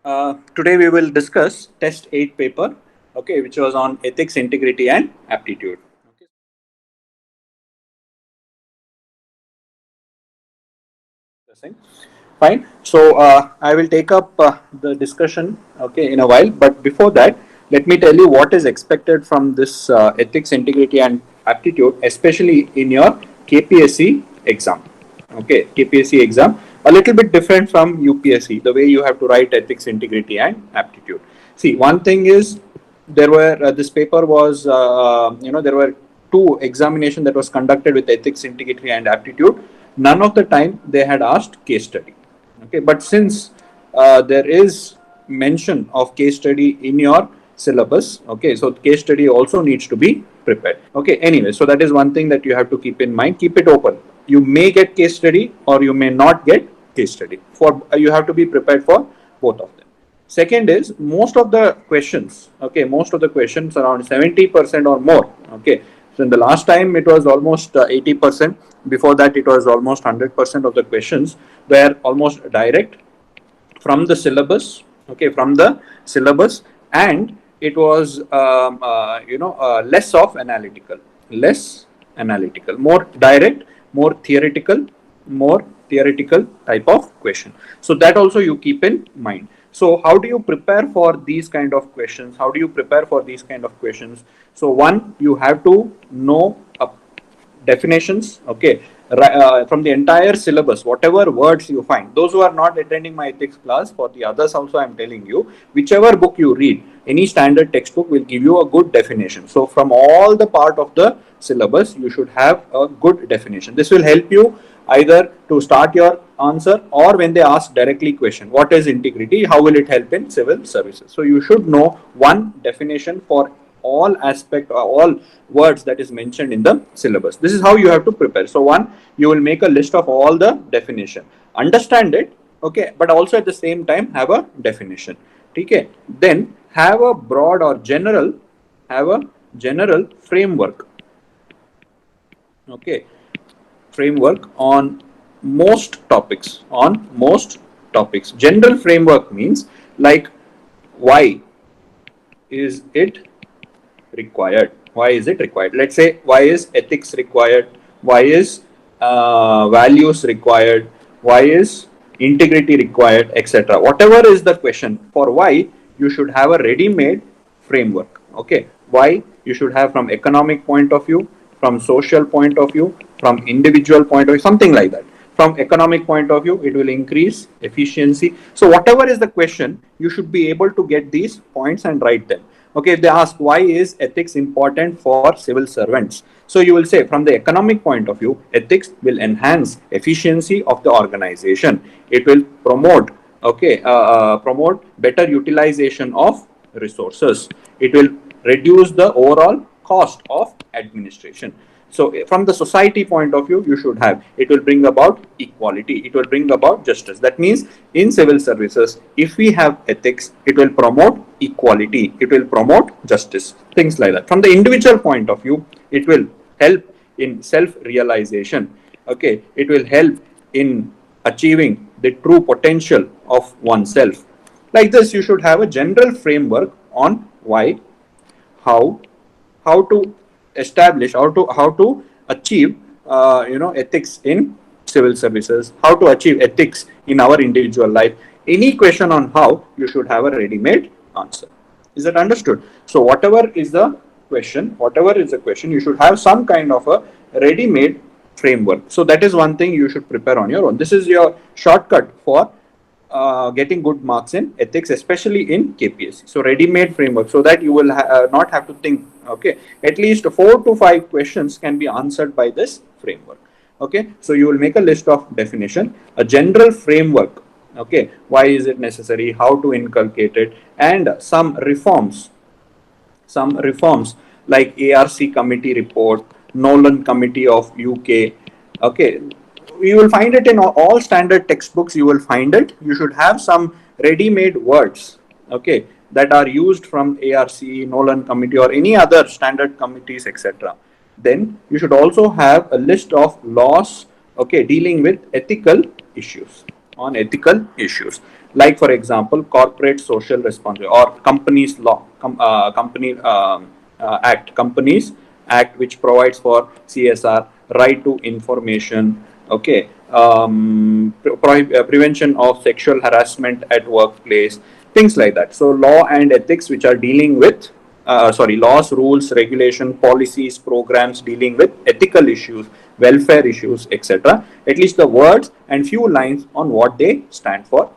Today we will discuss test 8 paper, okay, which was on ethics, integrity and aptitude. Okay. Fine. So I will take up the discussion, okay, in a while. But before that, let me tell you what is expected from this ethics, integrity and aptitude, especially in your KPSC exam. Okay, KPSC exam, a little bit different from UPSC, the way you have to write ethics, integrity and aptitude. See, one thing is there were this paper was there were two examination that was conducted with ethics, integrity and aptitude. None of the time they had asked case study. Okay, but since there is mention of case study in your syllabus, okay, so case study also needs to be prepared. Okay, anyway, so that is one thing that you have to keep in mind. Keep it open. You may get case study or you may not get case study. For you have to be prepared for both of them. Second is most of the questions, okay, most of the questions around 70% or more, okay. So in the last time it was almost 80%. Before that it was almost 100% of the questions were almost direct from the syllabus, okay, from the syllabus, and it was less of analytical, more direct, more theoretical type of question. So that also you keep in mind. So how do you prepare for these kind of questions? So one, you have to know definitions, okay, from the entire syllabus, whatever words you find. Those who are not attending my ethics class, for the others also I am telling you, whichever book you read, any standard textbook will give you a good definition. So from all the part of the syllabus, you should have a good definition. This will help you either to start your answer, or when they ask directly question, what is integrity, how will it help in civil services. So you should know one definition for all aspect or all words that is mentioned in the syllabus. This is how you have to prepare. So one, you will make a list of all the definition, understand it, okay, but also at the same time have a definition, okay. Then have a broad or general framework, okay, framework on most topics. General framework means like, why is it required? Let's say, why is ethics required? Why is values required? Why is integrity required, etc. Whatever is the question for why, you should have a ready-made framework, okay. Why you should have from economic point of view, from social point of view, from individual point of view, something like that. From economic point of view, it will increase efficiency. So whatever is the question, you should be able to get these points and write them. Okay, if they ask why is ethics important for civil servants, so you will say from the economic point of view, ethics will enhance efficiency of the organization. It will promote, okay, promote better utilization of resources. It will reduce the overall cost of administration. So from the society point of view, you should have, it will bring about equality, it will bring about justice. That means in civil services, if we have ethics, it will promote equality, it will promote justice, things like that. From the individual point of view, it will help in self-realization, okay, it will help in achieving the true potential of oneself. Like this, you should have a general framework on why, how, to establish, how to achieve ethics in civil services, how to achieve ethics in our individual life. Any question on how, you should have a ready-made answer. Is that understood? So whatever is the question, you should have some kind of a ready-made framework. So that is one thing you should prepare on your own. This is your shortcut for getting good marks in ethics, especially in KPSC. So ready-made framework, so that you will not have to think, okay. At least 4 to 5 questions can be answered by this framework, okay. So you will make a list of definition, a general framework, okay, why is it necessary, how to inculcate it, and some reforms like ARC committee report, Nolan committee of UK, okay. You will find it in all standard textbooks. You will find it. You should have some ready-made words, okay, that are used from ARC, Nolan committee, or any other standard committees, etc. Then you should also have a list of laws, okay, dealing with ethical issues. on ethical issues, like for example, corporate social responsibility or companies law, Companies Act, which provides for CSR, right to information, okay, prevention of sexual harassment at workplace, things like that. So law and ethics, which are dealing with laws, rules, regulation, policies, programs dealing with ethical issues, welfare issues, etc. At least the words and few lines on what they stand for.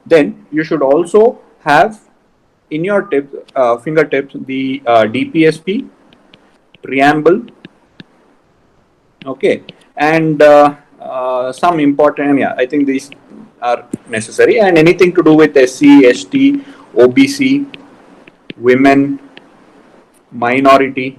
Then you should also have in your fingertips the DPSP preamble, okay, and some important, yeah, I think these are necessary, and anything to do with SC, ST, OBC, women, minority,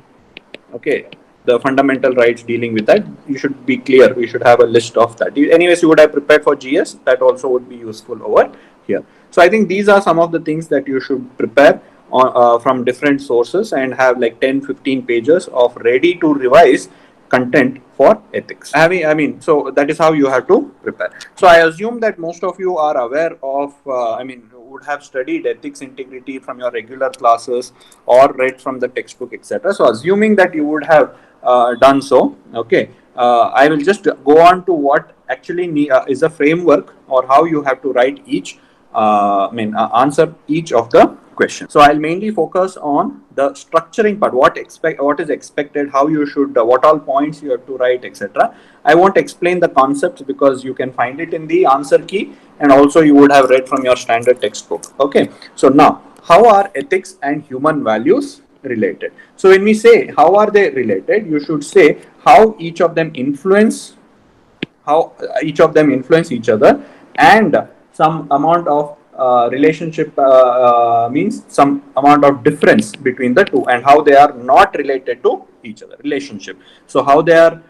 okay, the fundamental rights dealing with that, you should be clear. We should have a list of that. Anyways, you would have prepared for GS, that also would be useful over here. So I think these are some of the things that you should prepare on, from different sources, and have like 10-15 pages of ready to revise content for ethics. So that is how you have to prepare. So I assume that most of you are aware of, would have studied ethics integrity from your regular classes or read from the textbook, etc. So assuming that you would have done so, okay, I will just go on to what actually is a framework, or how you have to write each, answer each of the questions. So I'll mainly focus on the structuring part, what is expected, how you should, what all points you have to write, etc. I won't explain the concepts because you can find it in the answer key, and also you would have read from your standard textbook. Okay, so now, how are ethics and human values related? So when we say how are they related, you should say how each of them influence each other, and some amount of relationship, means some amount of difference between the two, and how they are not related to each other. Relationship, so how they are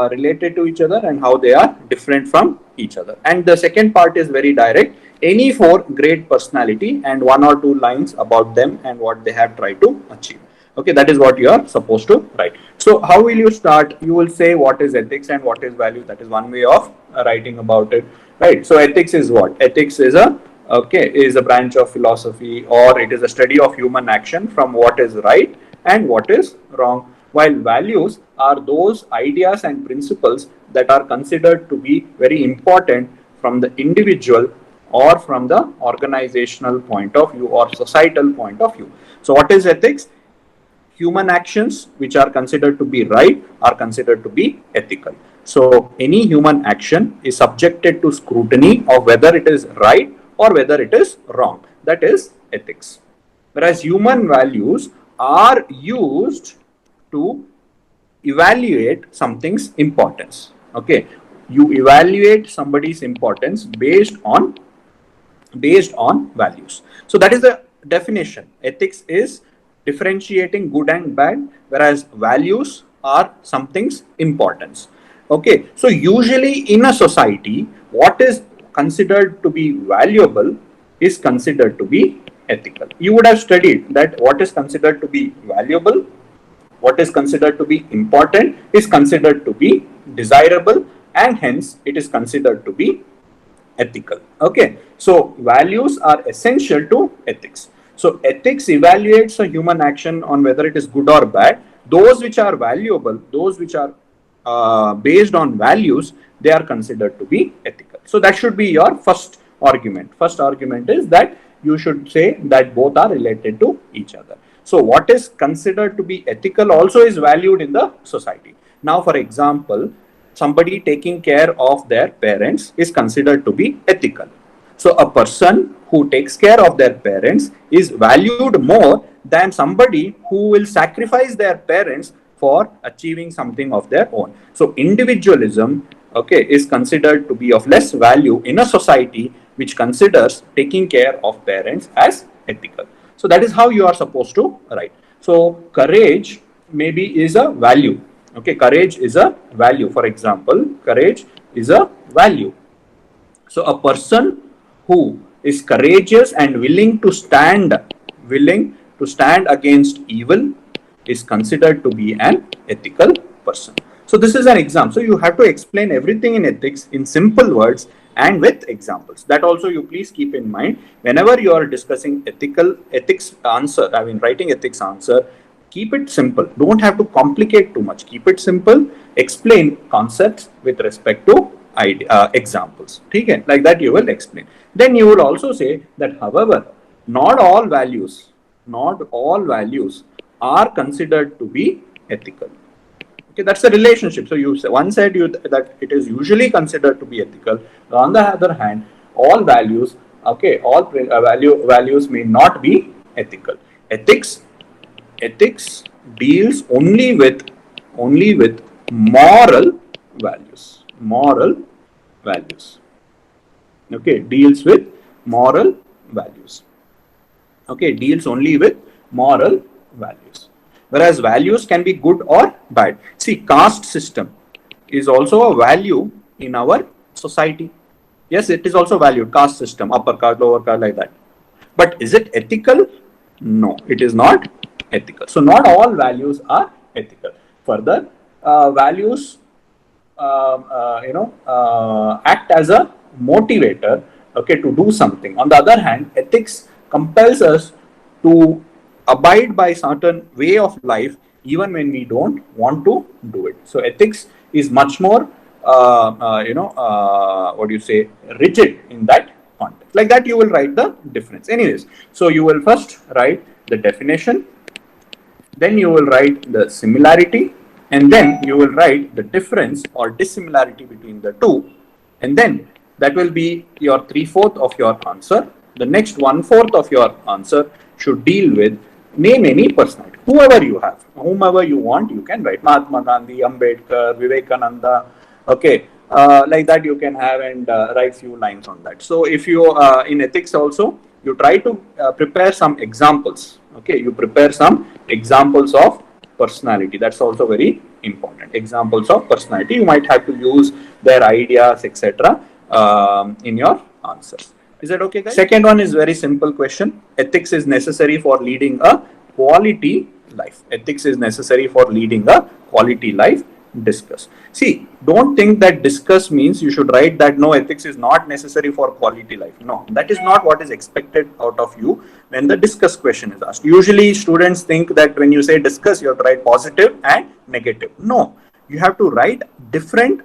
related to each other and how they are different from each other. And the second part is very direct: any four great personality and one or two lines about them and what they have tried to achieve. Okay, that is what you are supposed to write. So how will you start? You will say what is ethics and what is value. That is one way of writing about it, right? So ethics is what? Ethics is a branch of philosophy, or it is a study of human action from what is right and what is wrong, while values are those ideas and principles that are considered to be very important from the individual or from the organizational point of view or societal point of view. So what is ethics? Human actions which are considered to be right are considered to be ethical. So any human action is subjected to scrutiny of whether it is right or whether it is wrong. That is ethics. Whereas human values are used to evaluate something's importance. Okay, you evaluate somebody's importance based on values. So that is the definition. Ethics is differentiating good and bad, whereas values are something's importance. Okay, so usually in a society, what is considered to be valuable is considered to be ethical. You would have studied that what is considered to be valuable, what is considered to be important is considered to be desirable, and hence it is considered to be ethical. Okay, so values are essential to ethics. So ethics evaluates a human action on whether it is good or bad. Those which are valuable, those which are based on values, they are considered to be ethical. So that should be your first argument. First argument is that you should say that both are related to each other. So what is considered to be ethical also is valued in the society. Now, for example, somebody taking care of their parents is considered to be ethical. So a person who takes care of their parents is valued more than somebody who will sacrifice their parents for achieving something of their own. So individualism, okay, is considered to be of less value in a society which considers taking care of parents as ethical. So that is how you are supposed to write. So courage maybe is a value. Okay, courage is a value. For example, courage is a value. So a person who is courageous and willing to stand against evil is considered to be an ethical person. So this is an example. So you have to explain everything in ethics in simple words and with examples. That also you please keep in mind whenever you are discussing ethics answer, I mean writing ethics answer. Keep it simple. Don't have to complicate too much. Keep it simple. Explain concepts with respect to examples. Okay? Like that you will explain. Then you will also say that, however, not all values are considered to be ethical. Okay, that's the relationship. So you one said that it is usually considered to be ethical. On the other hand, all values, okay, all values may not be ethical. Ethics deals only with moral values. Okay, deals with moral values. Okay, deals only with moral values. Whereas values can be good or bad. See, caste system is also a value in our society. Yes, it is also valued, caste system, upper caste, lower caste, like that. But is it ethical? No, it is not ethical. So not all values are ethical. Further, values act as a motivator, okay, to do something. On the other hand, ethics compels us to abide by certain way of life even when we don't want to do it. So ethics is much more rigid in that context. Like that you will write the difference. Anyways, so you will first write the definition, then you will write the similarity, and then you will write the difference or dissimilarity between the two, and then that will be your 3/4 of your answer. The next 1/4 of your answer should deal with name any personality, whoever you have, whomever you want, you can write Mahatma Gandhi, Ambedkar, Vivekananda, okay, like that you can have and write few lines on that. So if you in ethics also, you try to prepare some examples, okay, you prepare some examples of personality. That's also very important. Examples of personality, you might have to use their ideas, etc. In your answers. Is that okay, guys? Second one is very simple question. Ethics is necessary for leading a quality life. Ethics is necessary for leading a quality life. Discuss. See, don't think that discuss means you should write that no, ethics is not necessary for quality life. No, that is not what is expected out of you when the discuss question is asked. Usually students think that when you say discuss, you have to write positive and negative. No, you have to write different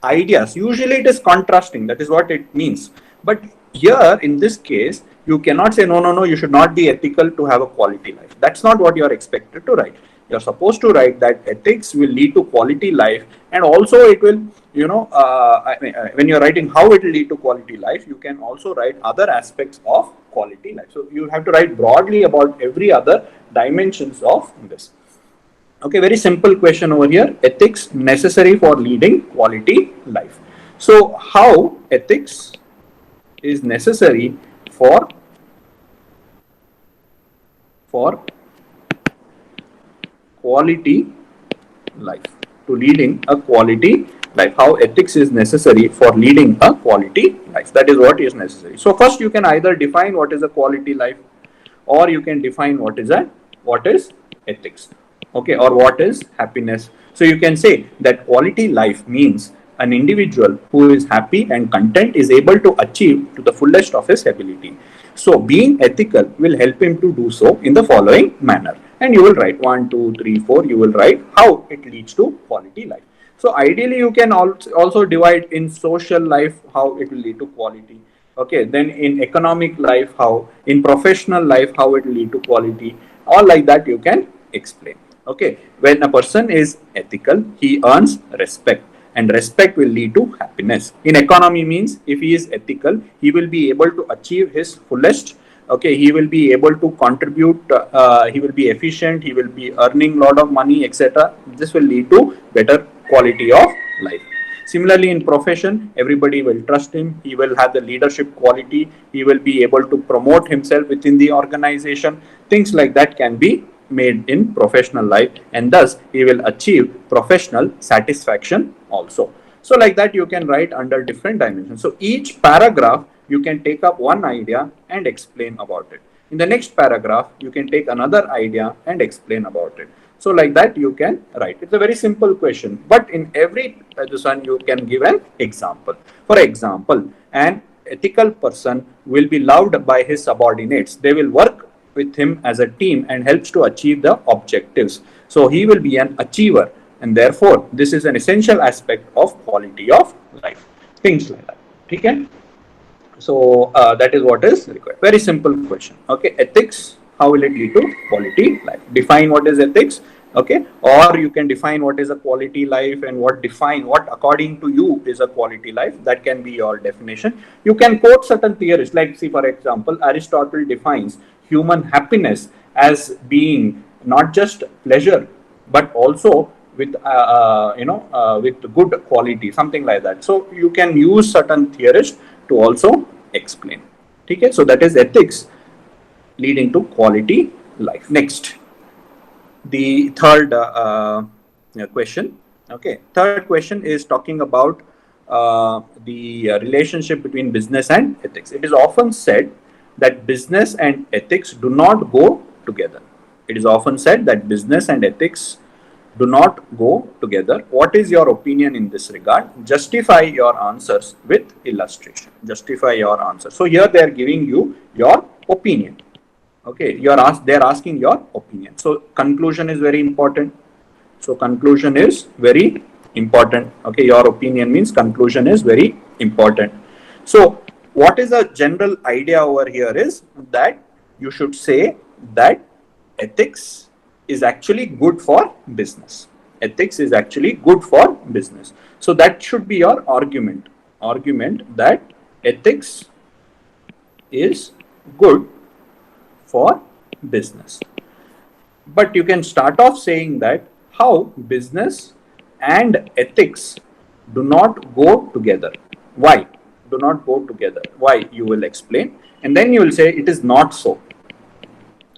ideas. Usually it is contrasting. That is what it means. But here in this case, you cannot say no, you should not be ethical to have a quality life. That's not what you are expected to write. You're supposed to write that ethics will lead to quality life, and also it will, when you're writing how it will lead to quality life, you can also write other aspects of quality life. So you have to write broadly about every other dimensions of this. Okay, very simple question over here. Ethics necessary for leading quality life. So how ethics is necessary for quality life, to leading a quality life. How ethics is necessary for leading a quality life. That is what is necessary. So first you can either define what is a quality life, or you can define what is ethics, okay, or what is happiness. So you can say that quality life means an individual who is happy and content is able to achieve to the fullest of his ability. So being ethical will help him to do so in the following manner. And you will write 1, 2, 3, 4. You will write how it leads to quality life. So ideally, you can also divide in social life how it will lead to quality. Okay, then in economic life how, in professional life how it will lead to quality. All like that you can explain. Okay, when a person is ethical, he earns respect, and respect will lead to happiness. In economy means if he is ethical, he will be able to achieve his fullest. Okay, he will be able to contribute, he will be efficient, he will be earning lot of money, etc. This will lead to better quality of life. Similarly, in profession, everybody will trust him, he will have the leadership quality, he will be able to promote himself within the organization. Things like that can be made in professional life, and thus he will achieve professional satisfaction also. So like that you can write under different dimensions. So each paragraph you can take up one idea and explain about it. In the next paragraph, you can take another idea and explain about it. So like that you can write. It's a very simple question, but in every this one you can give an example. For example, an ethical person will be loved by his subordinates. They will work with him as a team and helps to achieve the objectives. So he will be an achiever, and therefore this is an essential aspect of quality of life. Things like that. Okay. So that is what is required. Very simple question. Okay, ethics. How will it lead to quality life? Define what is ethics. Okay, or you can define what is a quality life and what according to you is a quality life. That can be your definition. You can quote certain theorists, like see for example, Aristotle defines human happiness as being not just pleasure but also with with good quality, something like that. So you can use certain theorists to also explain. Okay, so that is ethics leading to quality life. Next, the third question. Okay, third question is talking about the relationship between business and ethics. It is often said that business and ethics do not go together. It is often said that business and ethics do not go together. What is your opinion in this regard? Justify your answers with illustration. Justify your answer. So here they are giving you your opinion. Okay, they are asking your opinion. So conclusion is very important. So conclusion is very important. Okay, your opinion means conclusion is very important. So what is the general idea over here is that you should say that ethics is actually good for business. Ethics is actually good for business. So that should be your argument. Argument that ethics is good for business. But you can start off saying that how business and ethics do not go together. Why? Do not go together. Why? You will explain. And then you will say it is not so.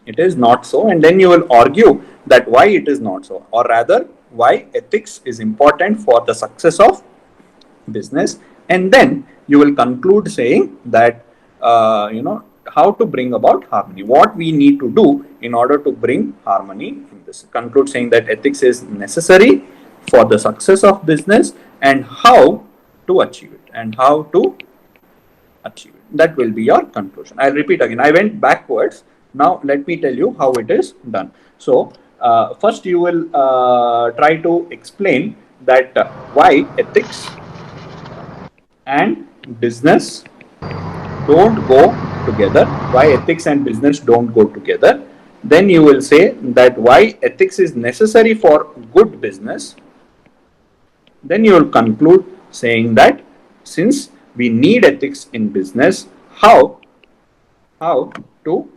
It is not so, and then you will argue that why it is not so, or rather why ethics is important for the success of business, and then you will conclude saying that how to bring about harmony, what we need to do in order to bring harmony in this. Conclude saying that ethics is necessary for the success of business and how to achieve it, That will be your conclusion. I'll repeat again. I went backwards. Now let me tell you how it is done. So first you will try to explain that why ethics and business don't go together. Why ethics and business don't go together. Then you will say that why ethics is necessary for good business. Then you will conclude saying that since we need ethics in business, how to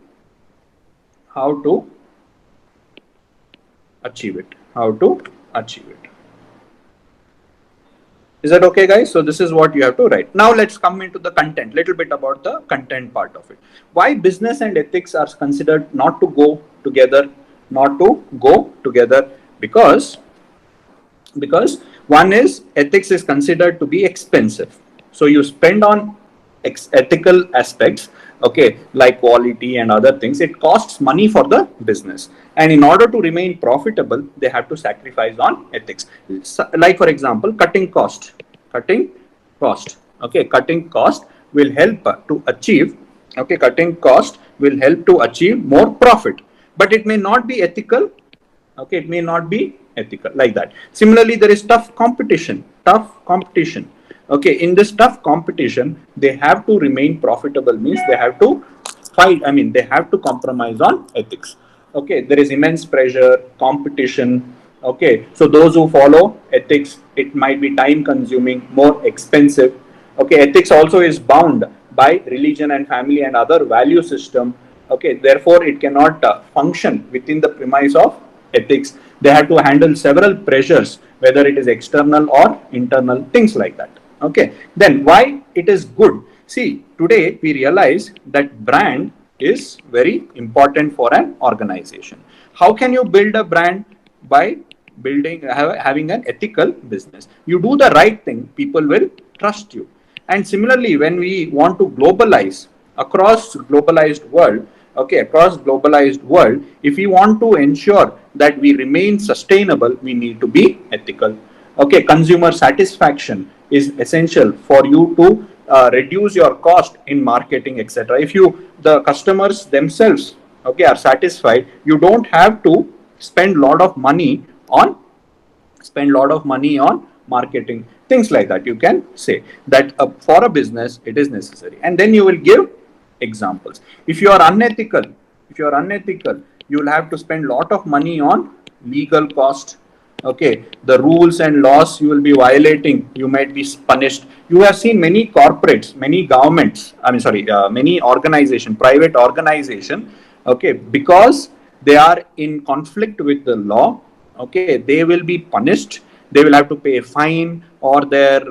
achieve it. Is that okay, guys? So this is what you have to write. Now let's come into the content, little bit about the content part of it. Why business and ethics are considered not to go together, because one is ethics is considered to be expensive. So you spend on ethical aspects, okay, like quality and other things. It costs money for the business, and in order to remain profitable, they have to sacrifice on ethics. Like for example, cutting cost. Okay, cutting cost will help to achieve. Okay, cutting cost will help to achieve more profit, but it may not be ethical. Okay, it may not be ethical like that. Similarly, there is tough competition. Okay, in this tough competition, they have to remain profitable, means they have to fight. I mean, they have to compromise on ethics. Okay, there is immense pressure, competition. Okay, so those who follow ethics, it might be time consuming, more expensive. Okay, ethics also is bound by religion and family and other value system. Okay, therefore it cannot function within the premise of ethics. They have to handle several pressures, whether it is external or internal, things like that. Okay, then why it is good? See, today we realize that brand is very important for an organization. How can you build a brand? By having an ethical business. You do the right thing, people will trust you. And similarly, when we want to globalize across globalized world, if we want to ensure that we remain sustainable, we need to be ethical. Okay, consumer satisfaction is essential for you to reduce your cost in marketing, etc. If the customers themselves, okay, are satisfied, you don't have to spend lot of money on marketing, things like that. You can say that for a business it is necessary, and then you will give examples. If you are unethical, you will have to spend lot of money on legal cost. Okay, the rules and laws you will be violating, you might be punished. You have seen many corporates, many governments, many organization, private organization, okay, because they are in conflict with the law, okay, they will be punished. They will have to pay a fine, or their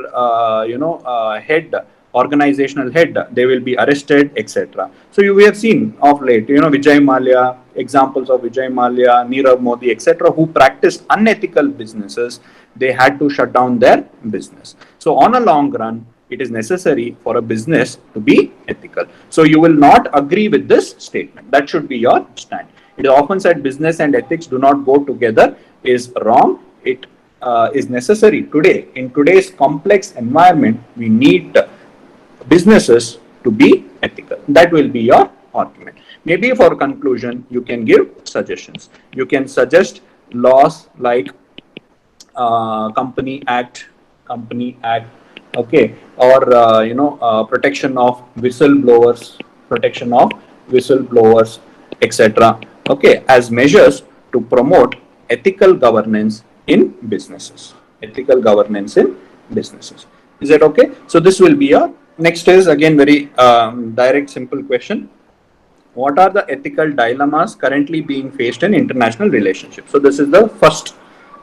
head, organizational head, they will be arrested, etc. So we have seen of late, Vijay Mallya, examples of Vijay Mallya, Nirav Modi, etc., who practiced unethical businesses. They had to shut down their business. So on a long run, it is necessary for a business to be ethical. So you will not agree with this statement. That should be your stand. It is often said business and ethics do not go together is wrong. It is necessary today. In today's complex environment, we need businesses to be ethical. That will be your argument. Maybe for conclusion, you can give suggestions. You can suggest laws like Company Act, okay, or protection of whistleblowers, etc. Okay, as measures to promote ethical governance in businesses. Is that okay? So this will be your next is again very direct, simple question. What are the ethical dilemmas currently being faced in international relationships? So this is the first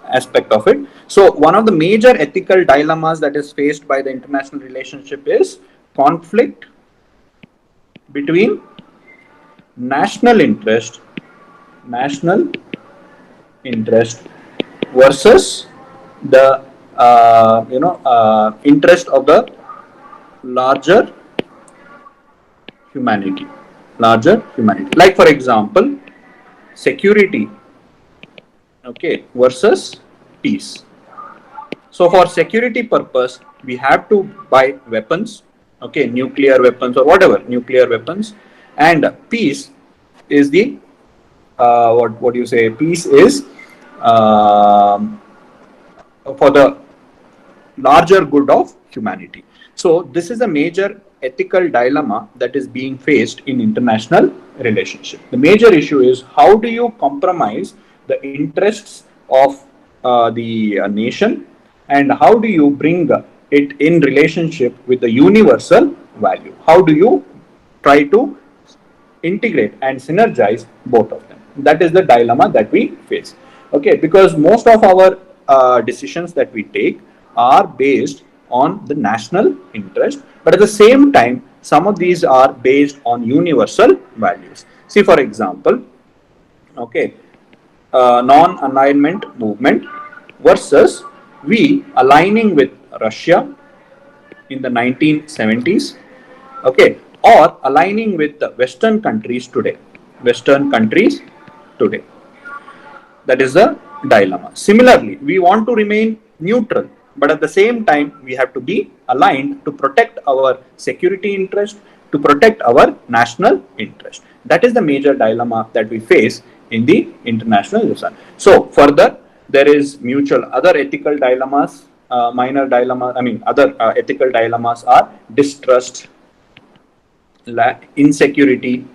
aspect of it. So one of the major ethical dilemmas that is faced by the international relationship is conflict between national interest versus the interest of the larger humanity. Like for example, security, okay, versus peace. So for security purpose, we have to buy weapons, okay, nuclear weapons or whatever, and peace is the what do you say? Peace is for the larger good of humanity. So this is a major ethical dilemma that is being faced in international relationship. The major issue is how do you compromise the interests of the nation, and how do you bring it in relationship with the universal value? How do you try to integrate and synergize both of them? That is the dilemma that we face. Okay, because most of our decisions that we take are based on the national interest, but at the same time, some of these are based on universal values. See, for example, okay, non-alignment movement versus we aligning with Russia in the 1970s, okay, or aligning with the Western countries today. That is the dilemma. Similarly, we want to remain neutral, but at the same time, we have to be aligned to protect our security interest, to protect our national interest. That is the major dilemma that we face in the international relation. So further, there is mutual other ethical dilemmas, other ethical dilemmas are distrust, insecurity.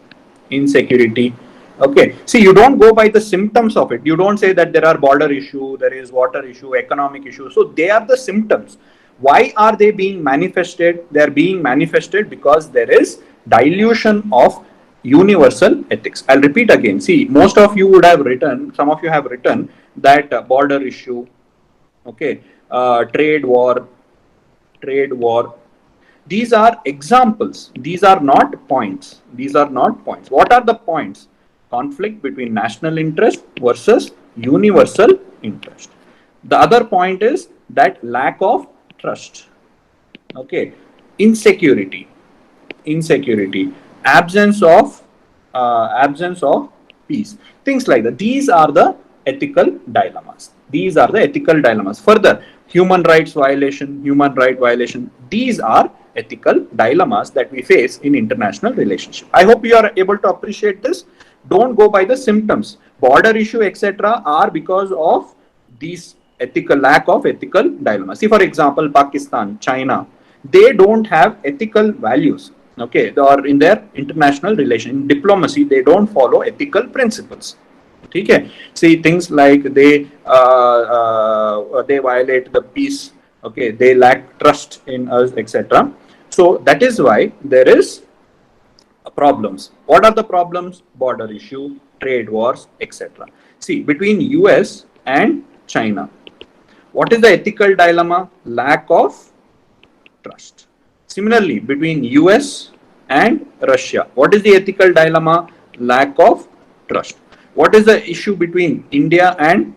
Okay, see, you don't go by the symptoms of it. You don't say that there are border issue, there is water issue, economic issue. So they are the symptoms. Why are they being manifested? They are being manifested because there is dilution of universal ethics. I'll repeat again. See, most of you would have written, some of you have written that border issue, okay, trade war. These are examples. These are not points. What are the points? Conflict between national interest versus universal interest. The other point is that lack of trust. Okay, insecurity, absence of peace, things like that. These are the ethical dilemmas. These are the ethical dilemmas. Further, human right violation. These are ethical dilemmas that we face in international relationship. I hope you are able to appreciate this. Don't go by the symptoms. Border issue, etc., are because of these lack of ethical dilemmas. See, for example, Pakistan, China, they don't have ethical values. Okay, or in their international relation, in diplomacy, they don't follow ethical principles. Okay, see things like they violate the peace. Okay, they lack trust in us, etc. So that is why there is problems. What are the problems? Border issue, trade wars, etc. See, between US and China, what is the ethical dilemma? Lack of trust. Similarly, between US and Russia, what is the ethical dilemma? Lack of trust. What is the issue between India and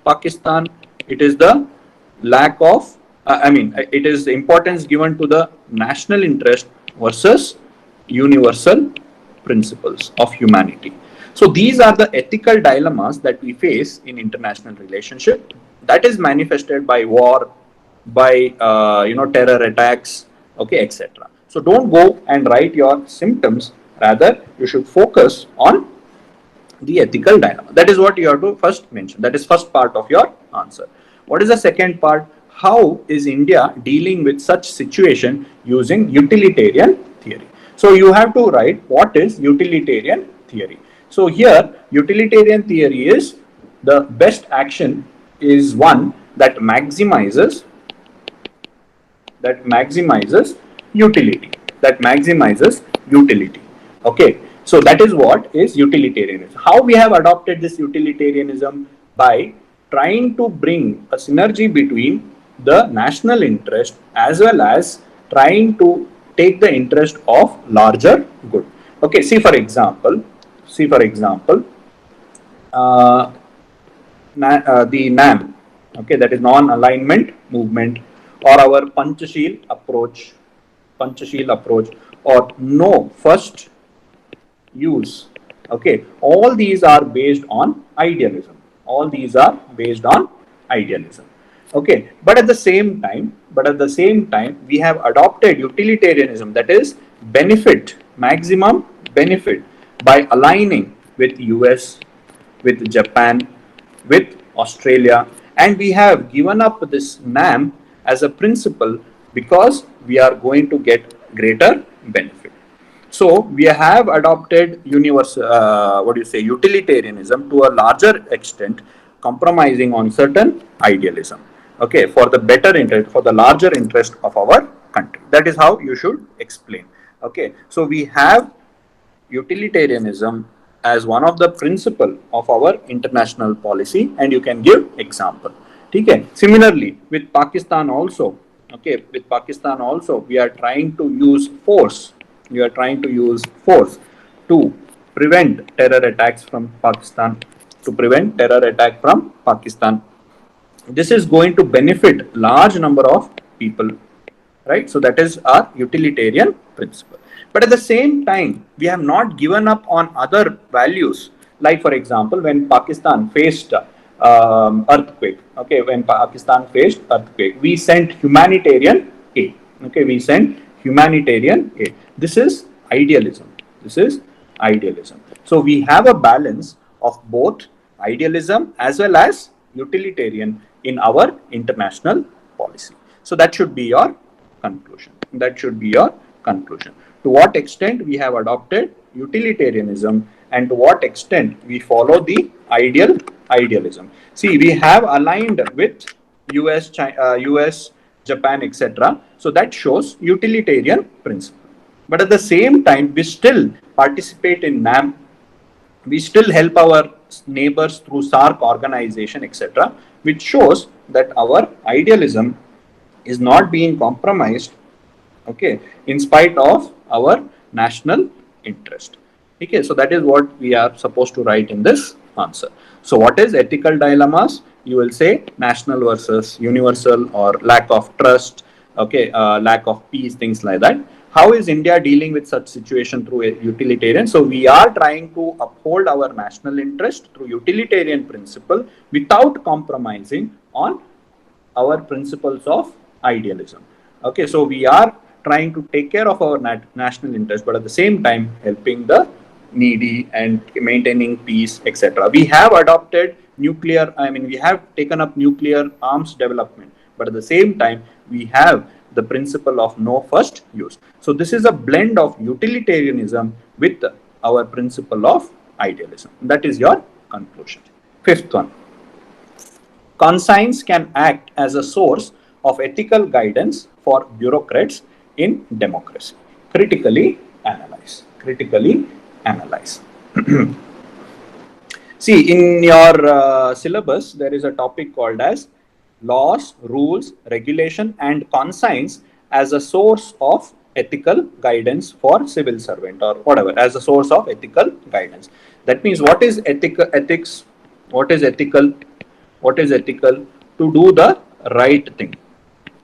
Pakistan? It is the lack of, it is the importance given to the national interest versus universal principles of humanity. So these are the ethical dilemmas that we face in international relationship. That is manifested by war, by terror attacks, okay, etc. So don't go and write your symptoms. Rather, you should focus on the ethical dilemma. That is what you have to first mention. That is first part of your answer. What is the second part? How is India dealing with such situation using utilitarian theory? So you have to write what is utilitarian theory. So here utilitarian theory is the best action is one that maximizes utility. Okay. So that is what is utilitarianism. How we have adopted this utilitarianism? By trying to bring a synergy between the national interest as well as trying to take the interest of larger good. Okay, see for example, the NAM, okay, that is non-alignment movement, or our Panchashil approach, or no first use. Okay, all these are based on idealism. Okay, but at the same time, we have adopted utilitarianism, that is maximum benefit, by aligning with US, with Japan, with Australia, and we have given up this NAM as a principle because we are going to get greater benefit. So we have adopted utilitarianism to a larger extent, compromising on certain idealism. Okay, for the better interest, for the larger interest of our country. That is how you should explain. Okay, so we have utilitarianism as one of the principle of our international policy, and you can give example. Okay. Similarly, with Pakistan also, we are trying to use force. To prevent terror attacks from Pakistan. This is going to benefit large number of people, right? So that is our utilitarian principle. But at the same time, we have not given up on other values. Like for example, when Pakistan faced earthquake, we sent humanitarian aid. Okay, This is idealism. So we have a balance of both idealism as well as utilitarian in our international policy. So that should be your conclusion. To what extent we have adopted utilitarianism and to what extent we follow the idealism. See, we have aligned with US, Japan, etc. So that shows utilitarian principle. But at the same time, we still participate in NAM. We still help our neighbors through SAARC organization, etc., which shows that our idealism is not being compromised, okay, in spite of our national interest. Okay, so that is what we are supposed to write in this answer. So what is ethical dilemmas? You will say national versus universal, or lack of trust, okay, lack of peace, things like that. How is India dealing with such situation through a utilitarian? So we are trying to uphold our national interest through utilitarian principle without compromising on our principles of idealism. Okay, so we are trying to take care of our national interest, but at the same time helping the needy and maintaining peace, etc. We have adopted nuclear, we have taken up nuclear arms development, but at the same time we have the principle of no first use. So this is a blend of utilitarianism with our principle of idealism. That is your conclusion. Fifth one. Conscience can act as a source of ethical guidance for bureaucrats in democracy. Critically analyze. Critically analyze. See, in your syllabus, there is a topic called as laws, rules, regulation, and conscience as a source of ethical guidance for civil servant, or whatever, as a source of ethical guidance. That means what is ethics? What is ethical? What is ethical? To do the right thing.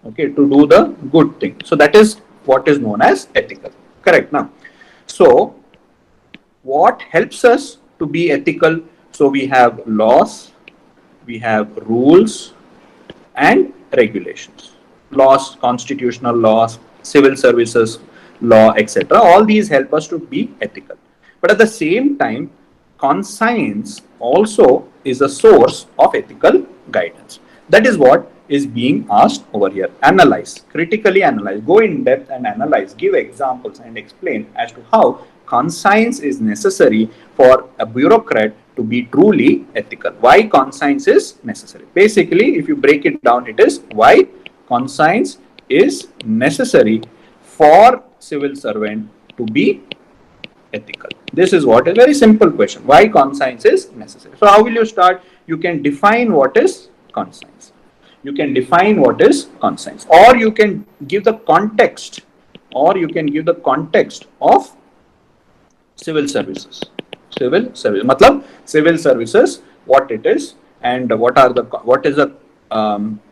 Okay, to do the good thing. So that is what is known as ethical. Correct now. So what helps us to be ethical? So we have laws, we have rules and regulations. Laws, constitutional laws, civil services law, etc. All these help us to be ethical. But at the same time, conscience also is a source of ethical guidance. That is what is being asked over here. Analyze, critically analyze, go in depth and analyze, give examples and explain as to how conscience is necessary for a bureaucrat to be truly ethical. Why conscience is necessary? Basically, if you break it down, it is why conscience is necessary for civil servant to be ethical. This is what a very simple question. Why conscience is necessary? So how will you start? You can define what is conscience. You can define what is conscience, or you can give the context, of civil services. Civil service. Matlab, civil services, what it is, and what is the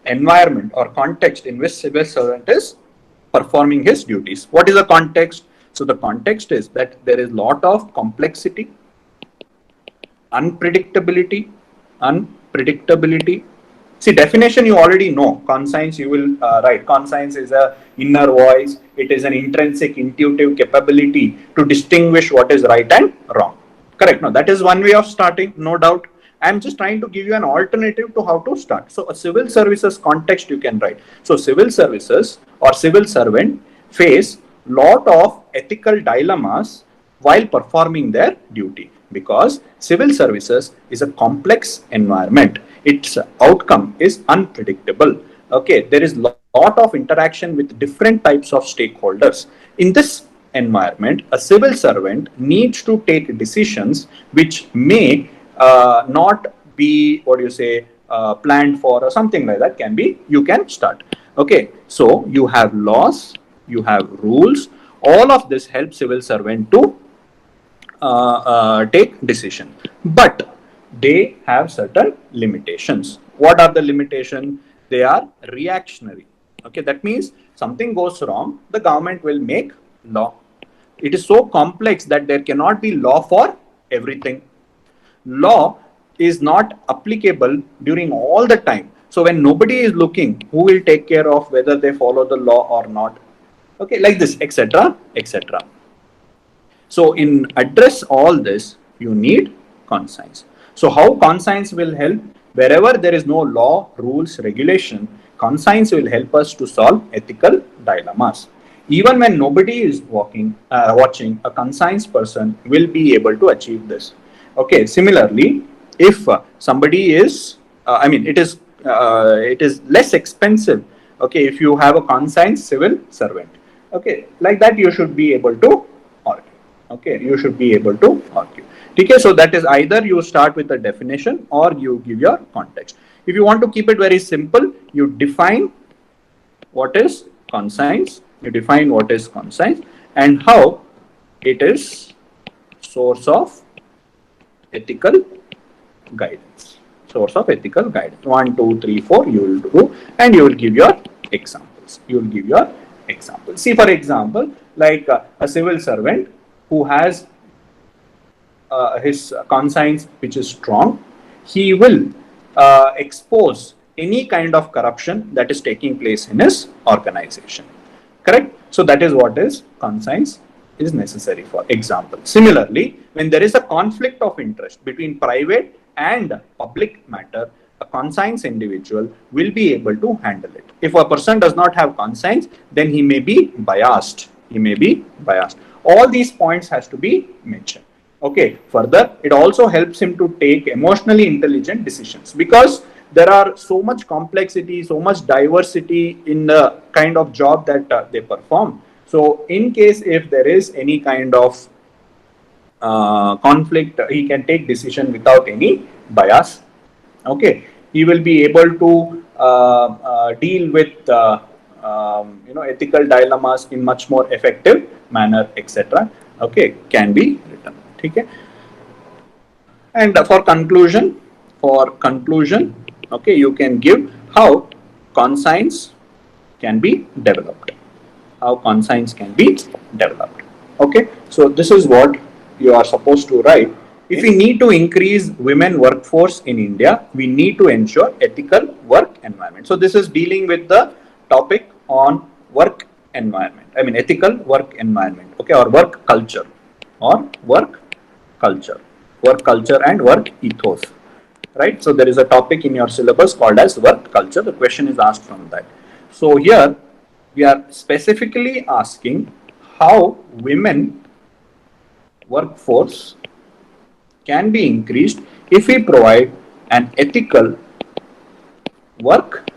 environment or context in which civil servant is performing his duties. What is the context? So the context is that there is lot of complexity, unpredictability. See, definition you already know. Conscience you will write. Conscience is a inner voice. It is an intrinsic, intuitive capability to distinguish what is right and wrong. Correct. No, that is one way of starting, no doubt. I am just trying to give you an alternative to how to start. So a civil services context you can write. So civil services or civil servant face lot of ethical dilemmas while performing their duty, because civil services is a complex environment. Its outcome is unpredictable. Okay, there is lot of interaction with different types of stakeholders. In this environment, a civil servant needs to take decisions which may not be, planned for, or something like that. You can start. Okay, so you have laws, you have rules. All of this helps civil servant to take decision, but they have certain limitations. What are the limitations? They are reactionary. Okay, that means something goes wrong, the government will make law. It is so complex that there cannot be law for everything. Law is not applicable during all the time. So when nobody is looking, who will take care of whether they follow the law or not? Okay, like this, etc., etc. So in address all this, you need conscience. So how conscience will help? Wherever there is no law, rules, regulation, conscience will help us to solve ethical dilemmas. Even when nobody is watching, a conscience person will be able to achieve this. Okay. Similarly, if somebody is, it is less expensive. Okay, if you have a conscience civil servant. Okay, like that you should be able to argue. Okay, you should be able to argue. Okay, so that is either you start with a definition or you give your context. If you want to keep it very simple, you define what is conscience. You define what is conscience and how it is source of ethical guidance. Source of ethical guidance. 1, 2, 3, 4 you will do, and you will give your examples. You will give your example. See, for example, like a civil servant who has his conscience which is strong, he will expose any kind of corruption that is taking place in his organization. Correct? So that is what is conscience is necessary for example. Similarly, when there is a conflict of interest between private and public matter, a conscience individual will be able to handle it. If a person does not have conscience, then he may be biased. He may be biased. All these points has to be mentioned. Okay. Further, it also helps him to take emotionally intelligent decisions, because there are so much complexity, so much diversity in the kind of job that they perform. So in case if there is any kind of conflict, he can take decision without any bias. Okay, he will be able to deal with ethical dilemmas in much more effective manner, etc. Okay, can be written. Okay, and for conclusion, okay, you can give how conscience can be developed. How conscience can be developed. Okay, so this is what you are supposed to write. If we need to increase women workforce in India, we need to ensure ethical work environment. So this is dealing with the topic on work environment. I mean ethical work environment. Okay, or work culture, and work ethos. Right. So there is a topic in your syllabus called as work culture. The question is asked from that. So here we are specifically asking how women workforce can be increased if we provide an ethical work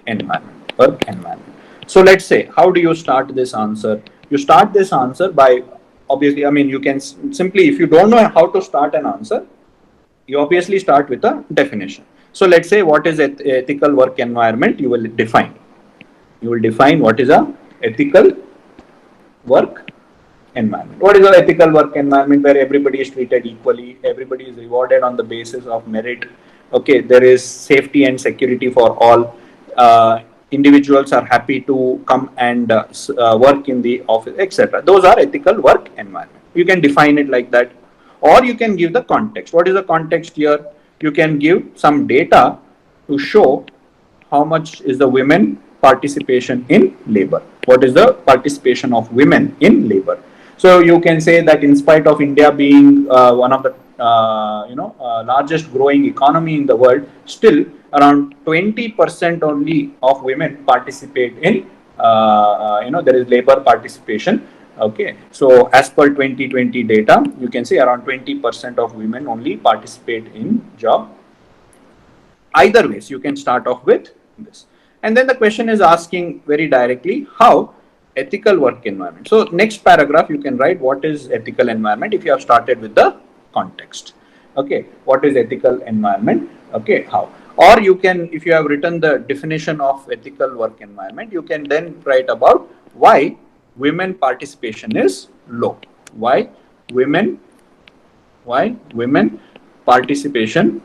environment. So let's say, how do you start this answer? You start this answer by, obviously, I mean, you can simply, if you don't know how to start an answer, you obviously start with a definition. So let's say, what is ethical work environment? You will define. You will define what is a ethical work environment. What is an ethical work environment? Where everybody is treated equally, everybody is rewarded on the basis of merit. Okay, there is safety and security for all. Individuals are happy to come and work in the office, etc. Those are ethical work environment. You can define it like that. Or you can give the context. What is the context here? You can give some data to show how much is the women participation in labor. What is the participation of women in labor? So you can say that in spite of India being one of the largest growing economy in the world, still around 20% only of women participate in there is labor participation. Okay, so as per 2020 data, you can say around 20% of women only participate in job. Either ways, you can start off with this. And then the question is asking very directly how ethical work environment. So next paragraph, you can write what is ethical environment if you have started with the context. Okay, what is ethical environment? Okay, how? Or you can, if you have written the definition of ethical work environment, you can then write about why women participation is low. Why women participation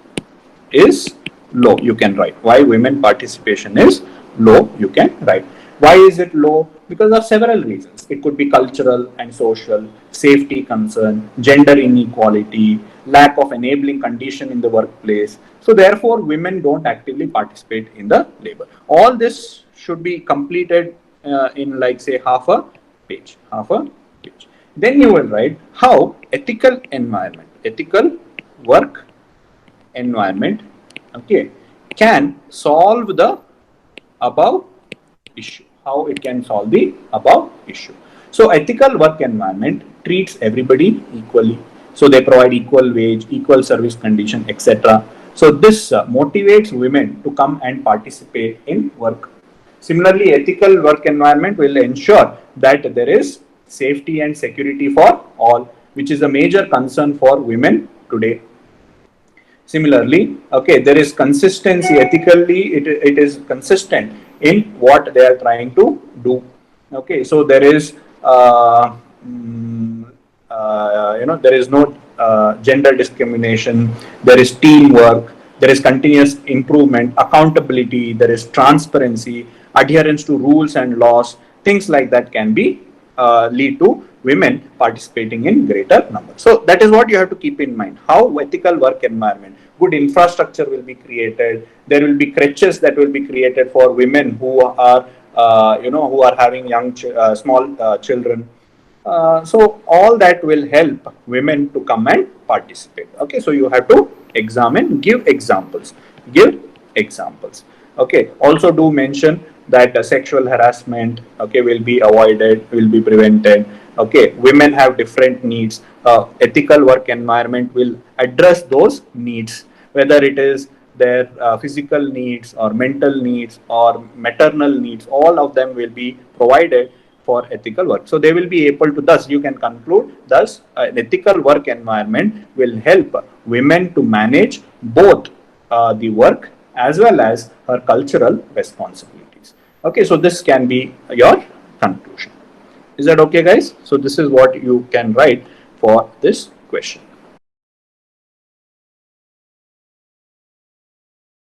is low. You can write why women participation is low. You can write why is it low? Because of several reasons. It could be cultural and social, safety concern, gender inequality, lack of enabling condition in the workplace. So therefore, women don't actively participate in the labor. All this should be completed in like say half a page. Then you will write how ethical work environment, okay, can solve the above issue. How it can solve the above issue. So ethical work environment treats everybody equally. So they provide equal wage, equal service condition, etc. So this motivates women to come and participate in work. Similarly, ethical work environment will ensure that there is safety and security for all, which is a major concern for women today. Similarly, okay, there is consistency. Ethically, it is consistent in what they are trying to do. Okay, so there is there is no gender discrimination. There is teamwork. There is continuous improvement, accountability. There is transparency, adherence to rules and laws. things like that can be lead to women participating in greater numbers. So that is what you have to keep in mind. How ethical work environment, good infrastructure will be created. There will be crèches that will be created for women who are who are having young small children. So all that will help women to come and participate. Okay, so you have to examine, give examples, give examples. Okay, also do mention that sexual harassment, okay, will be avoided, will be prevented. Okay, women have different needs. Ethical work environment will address those needs, whether it is their physical needs or mental needs or maternal needs. All of them will be provided for ethical work. So they will be able to, thus you can conclude, thus an ethical work environment will help women to manage both the work as well as her cultural responsibilities. Okay, so this can be your conclusion. Is that okay, guys? So this is what you can write for this question.